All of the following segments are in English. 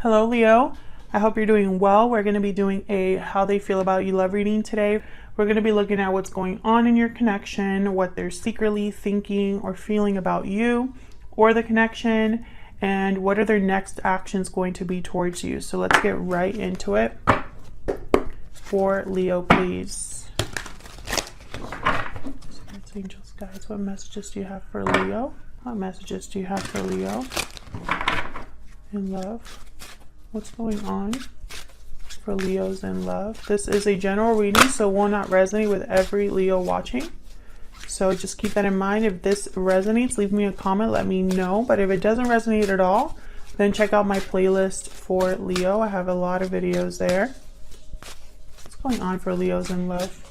Hello, Leo. I hope you're doing well. We're going to be doing a how they feel about you love reading today. We're going to be looking at what's going on in your connection, what they're secretly thinking or feeling about you or the connection, and what are their next actions going to be towards you. So let's get right into it. For Leo, please. Spirits, angels, guides, what messages do you have for Leo? What messages do you have for Leo in love? What's going on for Leos in love? This is a general reading, so will not resonate with every Leo watching. So just keep that in mind. If this resonates, leave me a comment, let me know. But if it doesn't resonate at all, then check out my playlist for Leo. I have a lot of videos there. What's going on for Leos in love?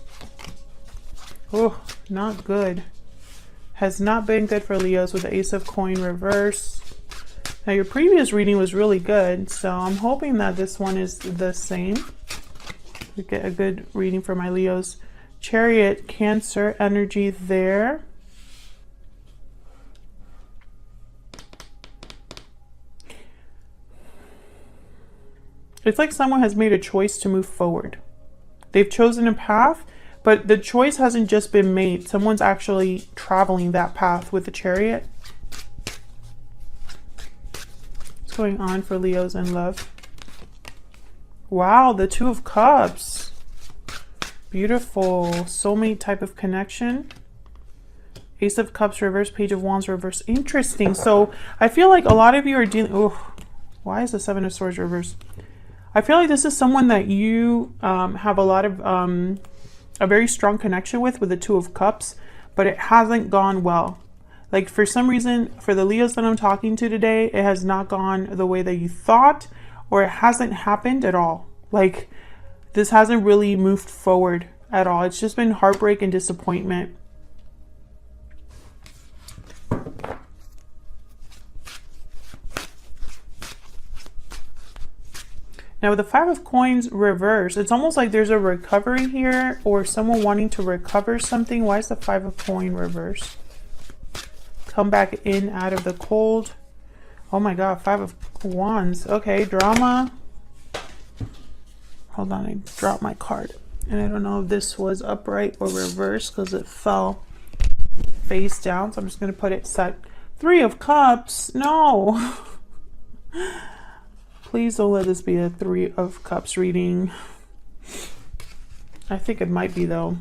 Oh, not good. Has not been good for Leos with the Ace of Coin reverse. Now your previous reading was really good, so I'm hoping that this one is the same. We get a good reading for my Leos. Chariot, Cancer energy there. It's like someone has made a choice to move forward. They've chosen a path, but the choice hasn't just been made. Someone's actually traveling that path with the Chariot. Going on for Leos in love. Wow, the Two of Cups. Beautiful. Soulmate type of connection. Ace of Cups reverse, Page of Wands reverse. Interesting. So I feel like a lot of you are dealing... Oh, why is the Seven of Swords reverse? I feel like this is someone that you have a lot of... a very strong connection with the Two of Cups, but it hasn't gone well. Like for some reason, for the Leos that I'm talking to today, it has not gone the way that you thought, or it hasn't happened at all. Like this hasn't really moved forward at all. It's just been heartbreak and disappointment. Now with the Five of Coins reverse, it's almost like there's a recovery here or someone wanting to recover something. Why is the Five of Coin reverse? Come back in out of the cold. Oh my god, Five of Wands. Okay, drama. Hold on, I dropped my card. And I don't know if this was upright or reversed because it fell face down. So I'm just going to put it set. Three of Cups. No. Please don't let this be a Three of Cups reading. I think it might be though.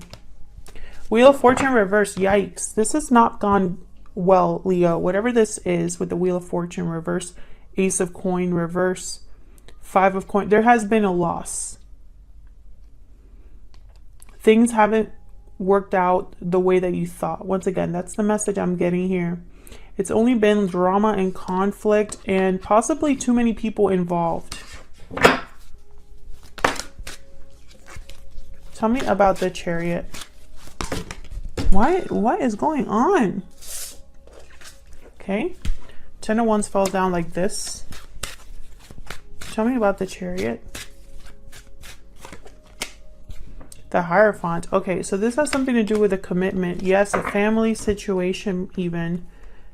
Wheel of Fortune reverse. Yikes. This has not gone well, Leo. Whatever this is with the Wheel of Fortune reverse, Ace of Coin reverse, Five of Coin, there has been a loss. Things haven't worked out the way that you thought. Once again, that's the message I'm getting here. It's only been drama and conflict and possibly too many people involved. Tell me about the Chariot. What is going on? Okay, Ten of Wands falls down like this. Tell me about the Chariot. The Hierophant. Okay, so this has something to do with a commitment. Yes, a family situation even.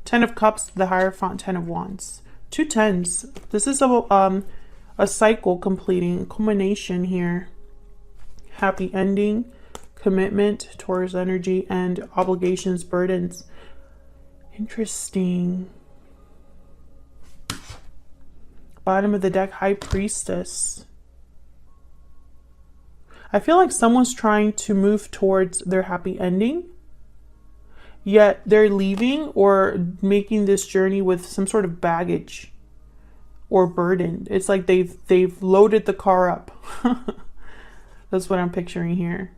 Ten of Cups, the Hierophant, Ten of Wands. Two tens. This is a cycle completing, culmination here. Happy ending, commitment, Taurus energy, and obligations, burdens. Interesting. Bottom of the deck, High Priestess. I feel like someone's trying to move towards their happy ending, yet they're leaving or making this journey with some sort of baggage or burden. It's like they've loaded the car up. That's what I'm picturing here.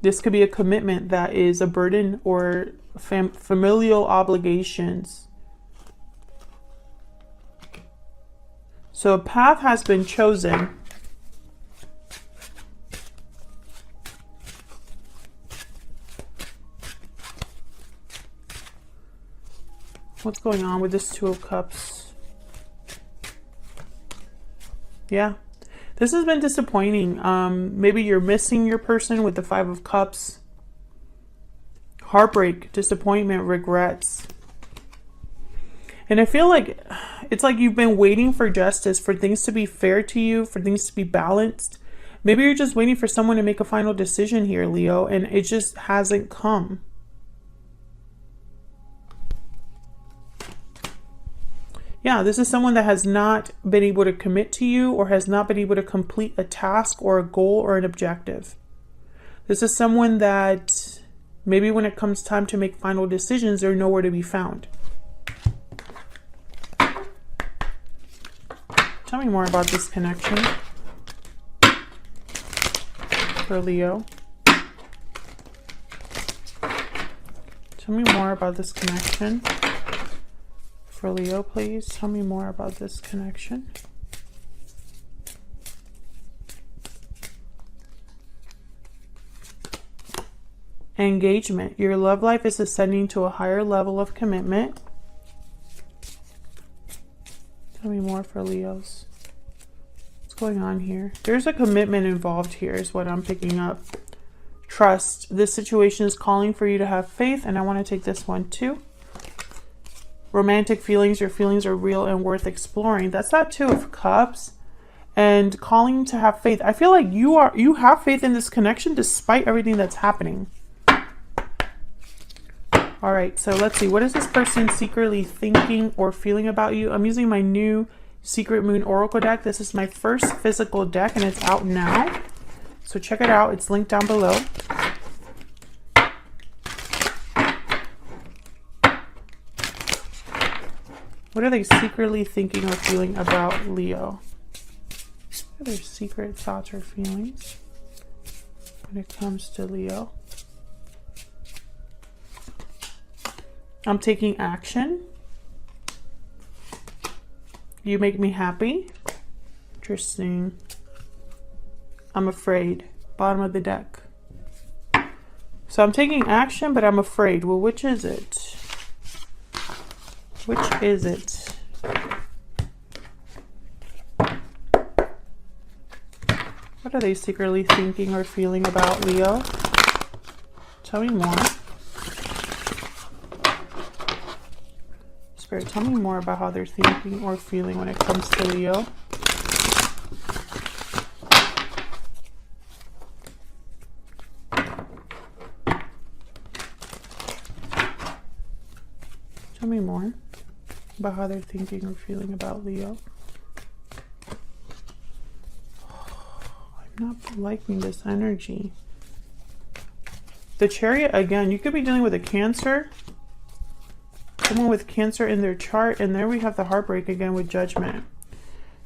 This could be a commitment that is a burden or familial obligations. So a path has been chosen. What's going on with this Two of Cups? Yeah. This has been disappointing. Maybe you're missing your person with the Five of Cups. Heartbreak, disappointment, regrets. And I feel like It's like you've been waiting for justice, for things to be fair to you, for things to be balanced. Maybe you're just waiting for someone to make a final decision here, Leo, and it just hasn't come. Yeah, this is someone that has not been able to commit to you or has not been able to complete a task or a goal or an objective. This is someone that maybe when it comes time to make final decisions, they're nowhere to be found. Tell me more about this connection for Leo. Tell me more about this connection for Leo, please. Tell me more about this connection. Engagement. Your love life is ascending to a higher level of commitment. Tell me more for Leos. What's going on here? There's a commitment involved here is what I'm picking up. Trust. This situation is calling for you to have faith, and I want to take this one too. Romantic feelings. Your feelings are real and worth exploring. That's that Two of Cups. And calling to have faith. I feel like you have faith in this connection despite everything that's happening. All right, so let's see. What is this person secretly thinking or feeling about you? I'm using my new Secret Moon Oracle deck. This is my first physical deck, and it's out now. So check it out. It's linked down below. What are they secretly thinking or feeling about Leo? What are their secret thoughts or feelings when it comes to Leo? I'm taking action. You make me happy. Interesting. I'm afraid. Bottom of the deck. So I'm taking action, but I'm afraid. Well, which is it? Which is it? What are they secretly thinking or feeling about Leo? Tell me more. Spirit, tell me more about how they're thinking or feeling when it comes to Leo. Tell me more about how they're thinking or feeling about Leo. I'm not liking this energy. The Chariot, again, you could be dealing with a Cancer. Someone with Cancer in their chart. And there we have the heartbreak again with Judgment.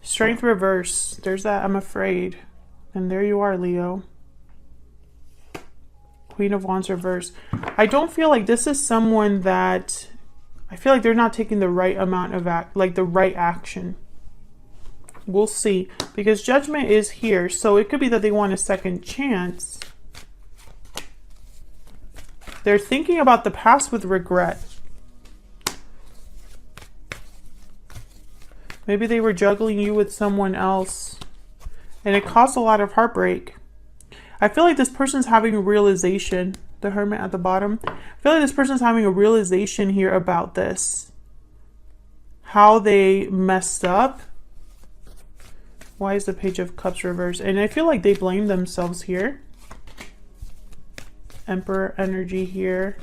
Strength reverse. There's that I'm afraid. And there you are, Leo. Queen of Wands reverse. I don't feel like this is someone that... I feel like they're not taking the right amount of the right action. We'll see. Because Judgment is here. So it could be that they want a second chance. They're thinking about the past with regret. Maybe they were juggling you with someone else. And it caused a lot of heartbreak. I feel like this person's having a realization. The Hermit at the bottom. I feel like this person's having a realization here about this. How they messed up. Why is the Page of Cups reversed? And I feel like they blame themselves here. Emperor energy here.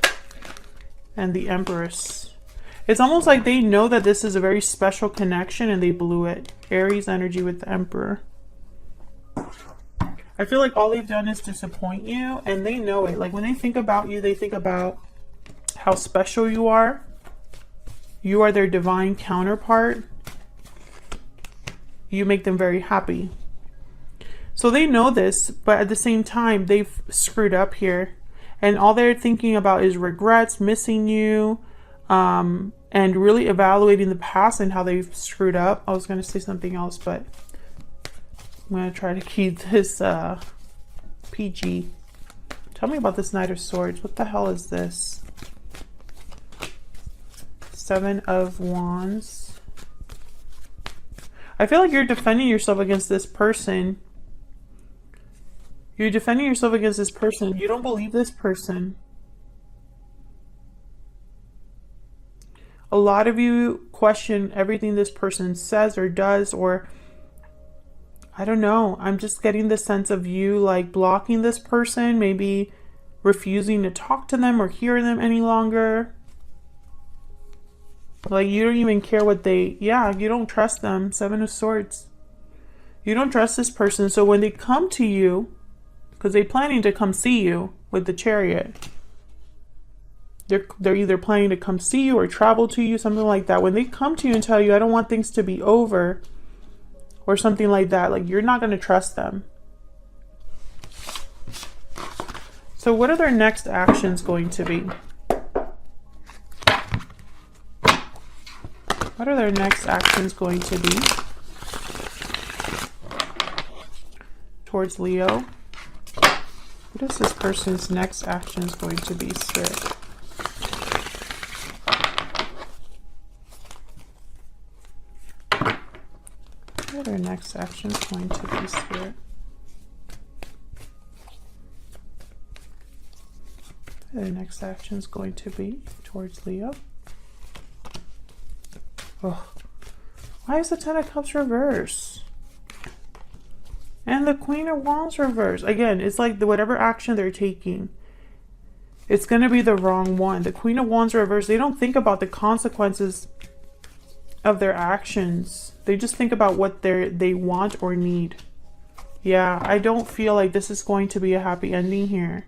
And the Empress. It's almost like they know that this is a very special connection and they blew it. Aries energy with the Emperor. I feel like all they've done is disappoint you, and they know it. Like when they think about you, they think about how special you are. You are their divine counterpart. You make them very happy. So they know this, but at the same time, they've screwed up here. And all they're thinking about is regrets, missing you, and really evaluating the past and how they've screwed up. I was going to say something else, but I'm going to try to keep this PG. Tell me about this Knight of Swords. What the hell is this? Seven of Wands. I feel like you're defending yourself against this person. You're defending yourself against this person. You don't believe this person. a lot of you question everything this person says or does, or I don't know. I'm just getting the sense of you like blocking this person, maybe refusing to talk to them or hear them any longer. Like you don't even care what they, you don't trust them. 7 of Swords. You don't trust this person. So when they come to you, because they're planning to come see you with the Chariot. They're either planning to come see you or travel to you, something like that. When they come to you and tell you, I don't want things to be over, or something like that, like you're not going to trust them. So what are their next actions going to be? What are their next actions going to be towards Leo? What is this person's next actions going to be, Spirit? What are their next actions going to be, Spirit? What are their next actions going to be towards Leo? Oh, why is the 10 of Cups reverse? And the Queen of Wands reverse. Again, it's like whatever action they're taking, it's going to be the wrong one. The Queen of Wands reverse, they don't think about the consequences of their actions. They just think about what they want or need. Yeah, I don't feel like this is going to be a happy ending here.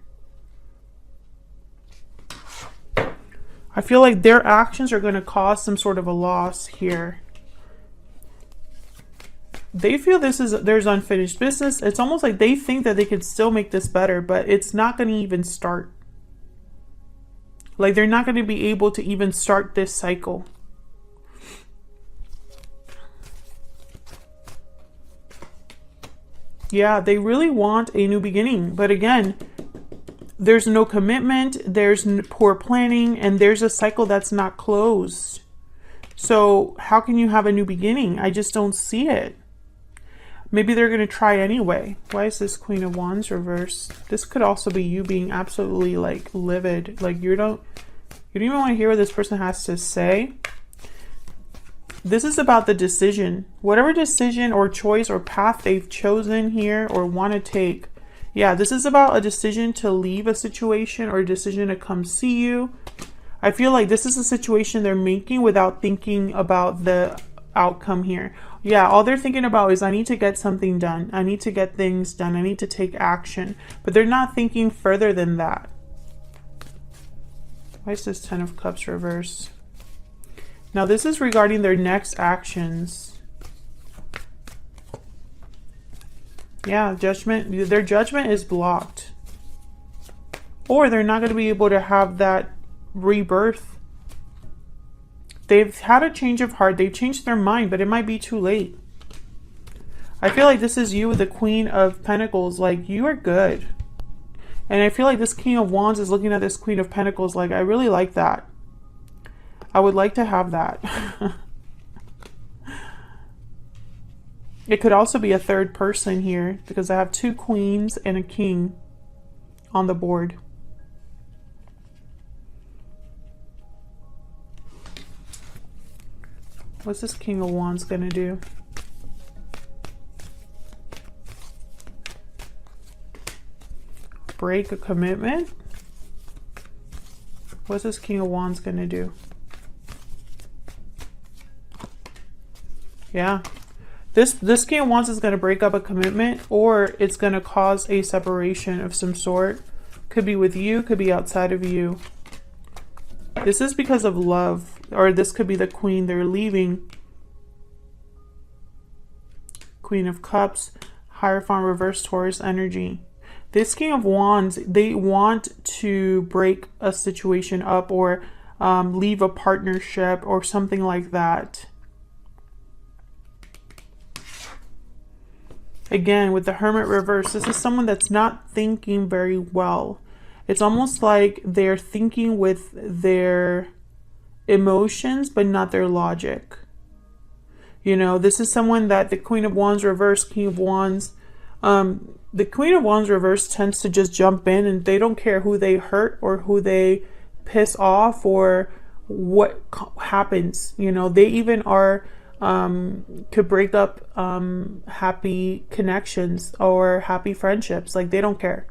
I feel like their actions are going to cause some sort of a loss here. They feel there's unfinished business. It's almost like they think that they could still make this better, but it's not going to even start. Like they're not going to be able to even start this cycle. Yeah, they really want a new beginning. But again, there's no commitment, there's poor planning, and there's a cycle that's not closed. So how can you have a new beginning? I just don't see it. Maybe they're going to try anyway. Why is this Queen of Wands reversed? This could also be you being absolutely like livid. Like you don't even want to hear what this person has to say. This is about the decision. Whatever decision or choice or path they've chosen here or want to take. Yeah, this is about a decision to leave a situation or a decision to come see you. I feel like this is a situation they're making without thinking about the outcome here. Yeah, all they're thinking about is I need to get something done. I need to get things done. I need to take action. But they're not thinking further than that. Why is this 10 of Cups reverse? Now this is regarding their next actions. Yeah, judgment. Their judgment is blocked. Or they're not going to be able to have that rebirth. They've had a change of heart. They've changed their mind, but it might be too late. I feel like this is you with the Queen of Pentacles. Like, you are good. And I feel like this King of Wands is looking at this Queen of Pentacles like, I really like that. I would like to have that. It could also be a third person here because I have 2 queens and a king on the board. What's this King of Wands going to do? Break a commitment? What's this King of Wands going to do? Yeah. This King of Wands is going to break up a commitment, or it's going to cause a separation of some sort. Could be with you, could be outside of you. This is because of love, or this could be the Queen they're leaving. Queen of Cups, Hierophant, reverse Taurus energy. This King of Wands, they want to break a situation up or leave a partnership or something like that. Again, with the Hermit reverse, this is someone that's not thinking very well. It's almost like they're thinking with their emotions, but not their logic. You know, this is someone that the Queen of Wands reverse, King of Wands. The Queen of Wands reverse tends to just jump in and they don't care who they hurt or who they piss off or what happens. You know, they even are could break up happy connections or happy friendships. Like, they don't care.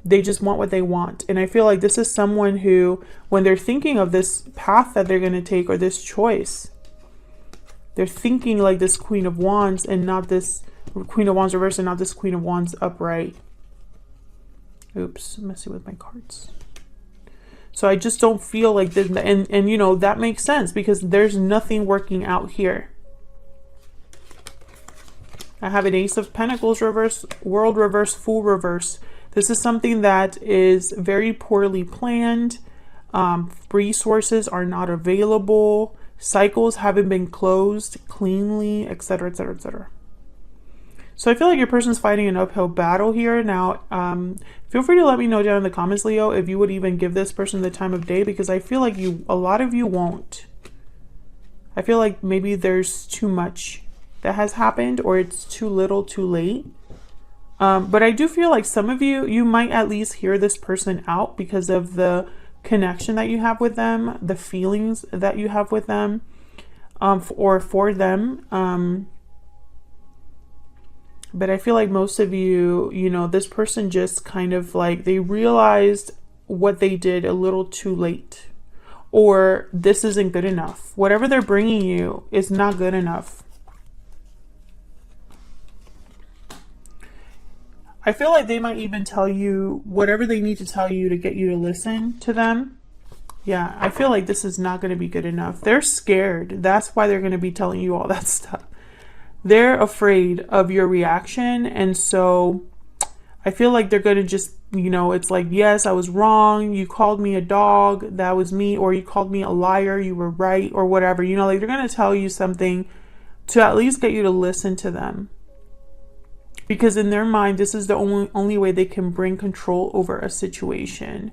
They just want what they want. And I feel like this is someone who, when they're thinking of this path that they're going to take or this choice, they're thinking like this Queen of Wands and not this Queen of Wands reverse and not this Queen of Wands upright. Oops, I'm messing with my cards. So I just don't feel like this. And you know, that makes sense because there's nothing working out here. I have an Ace of Pentacles reverse, World reverse, Fool reverse. This is something that is very poorly planned. Resources are not available. Cycles haven't been closed cleanly, etc., etc., etc. So I feel like your person's fighting an uphill battle here. Now, feel free to let me know down in the comments, Leo, if you would even give this person the time of day, because I feel like a lot of you won't. I feel like maybe there's too much that has happened, or it's too little too late. But I do feel like some of you might at least hear this person out because of the connection that you have with them, the feelings that you have with them, or for them. But I feel like most of you, you know, this person just kind of like, they realized what they did a little too late, or this isn't good enough. Whatever they're bringing you is not good enough. I feel like they might even tell you whatever they need to tell you to get you to listen to them. Yeah, I feel like this is not going to be good enough. They're scared. That's why they're going to be telling you all that stuff. They're afraid of your reaction. And so I feel like they're going to just, you know, it's like, yes, I was wrong. You called me a dog. That was me. Or you called me a liar. You were right. Or whatever. You know, like, they're going to tell you something to at least get you to listen to them. Because in their mind, this is the only way they can bring control over a situation.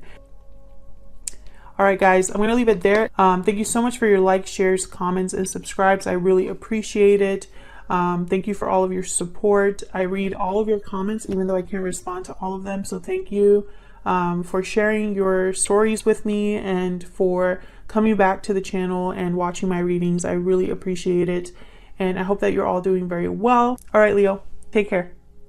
All right, guys, I'm going to leave it there. Thank you so much for your likes, shares, comments, and subscribes. I really appreciate it. Thank you for all of your support. I read all of your comments, even though I can't respond to all of them. So thank you for sharing your stories with me and for coming back to the channel and watching my readings. I really appreciate it. And I hope that you're all doing very well. All right, Leo, take care.